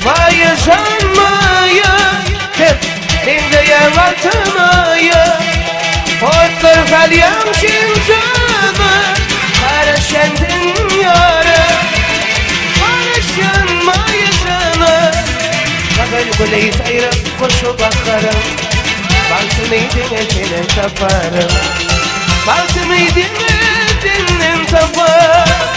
Vay yaşanmaya hep dingeye vatmaya Portlar falyam şimcanı Karışendin yara Karışanmaya sana Kadar kuleyi sayırıp koşu bakarım Baltımı dinletinin taparım Baltımı dinletinin taparım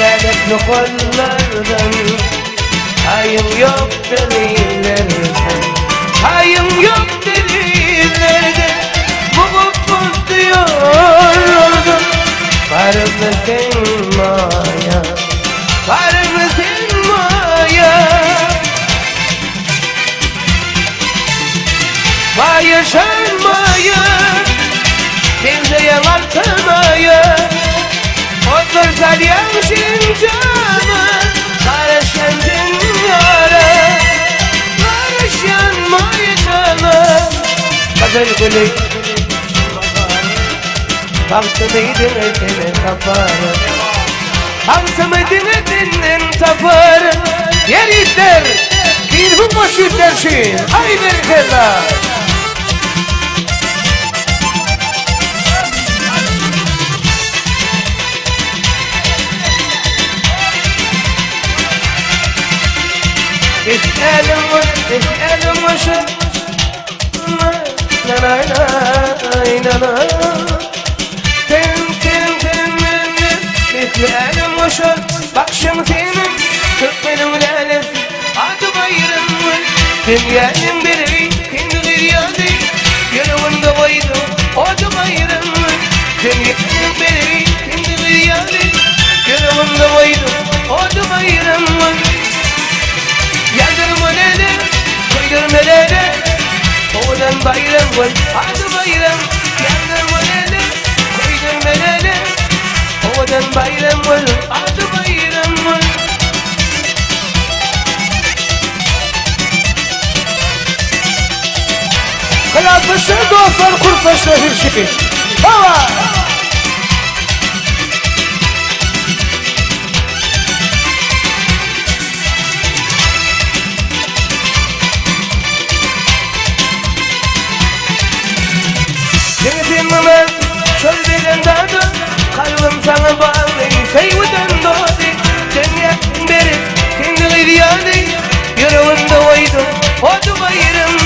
Lanetli kollardan Hayım yok delillerden Hayım yok delillerden Bulup diyordum Var mısın maya Var mısın maya Vay yaşanmaya Kimseye vartmaya Otur salyamışım canı Karışendin yara Karışanmaya canı Kadar gülü Baktımı dinletinin taparım Baktımı dinletinin taparım Yer itler Bir bu başı itlersin Ay berikella اسألهم وشو لا لا لا لا اسألهم وشو بقشم senin Kökmenim lanet adı bayramın Dünyanın biri kendi gıryadı Yanımında baydı adı bayramın Dünyanın biri kendi gıryadı Yanımında baydı adı bayramın Yandırma nene, koydurma nene Oğlan bayram var, adı bayram Yandırma nene, koydurma nene Oğlan bayram var, adı bayram var Kılatmışlar dostlar, kurtlaşlar bir şey Baba! Denizimime çöl bilen dadı Kalbim sana bağlı Seyviden doğdu Dünyanın beri kendi gıryadı Yüreğimde oydu Odu bayram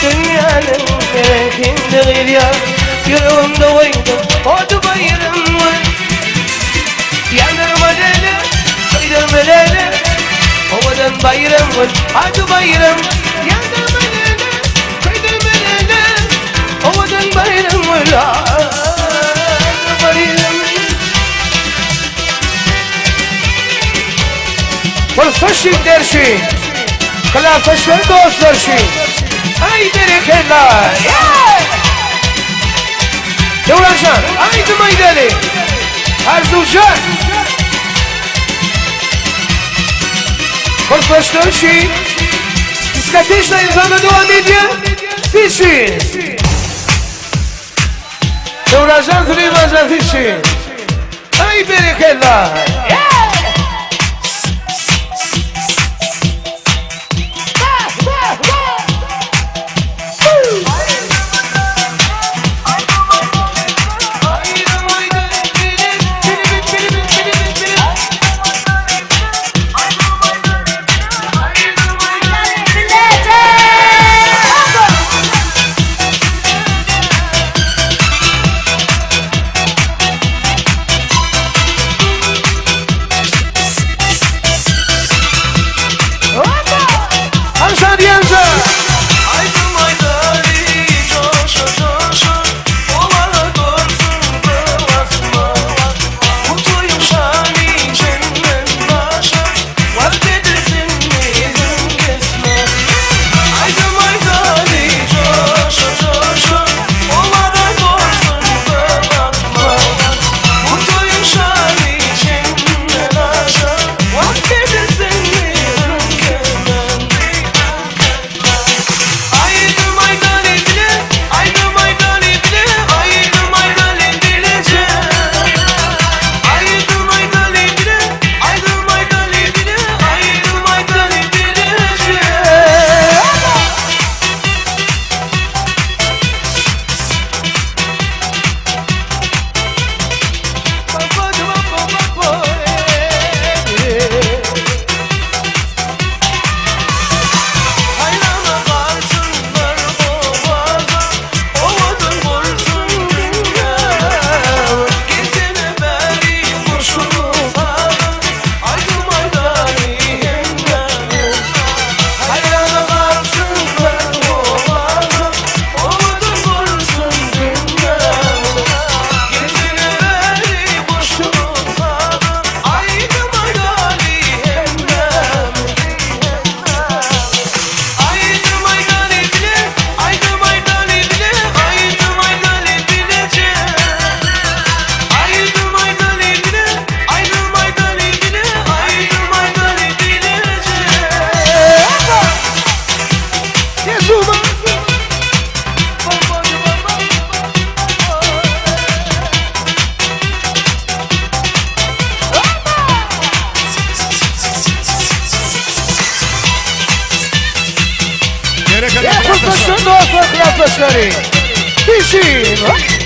Dünyanın beri kendi gıryadı Yüreğimde oydu Odu bayram Yandırma dene Koydurma dene Ovadan bayram var Adı bayram Yandırma dene Koydurma dene Ovadan bayram var Adı bayram Fırsatçı dersi Kılafaşları dostlarşı Ay berekeler Devrancan Haydi Maydali Arzucan Fırsatçı Diskatejna imzana devam ediyor Fişi Devrancan Süleymancan Fişi Ay berekeler E cu pășândul ăsta cu la pășării. Vicino!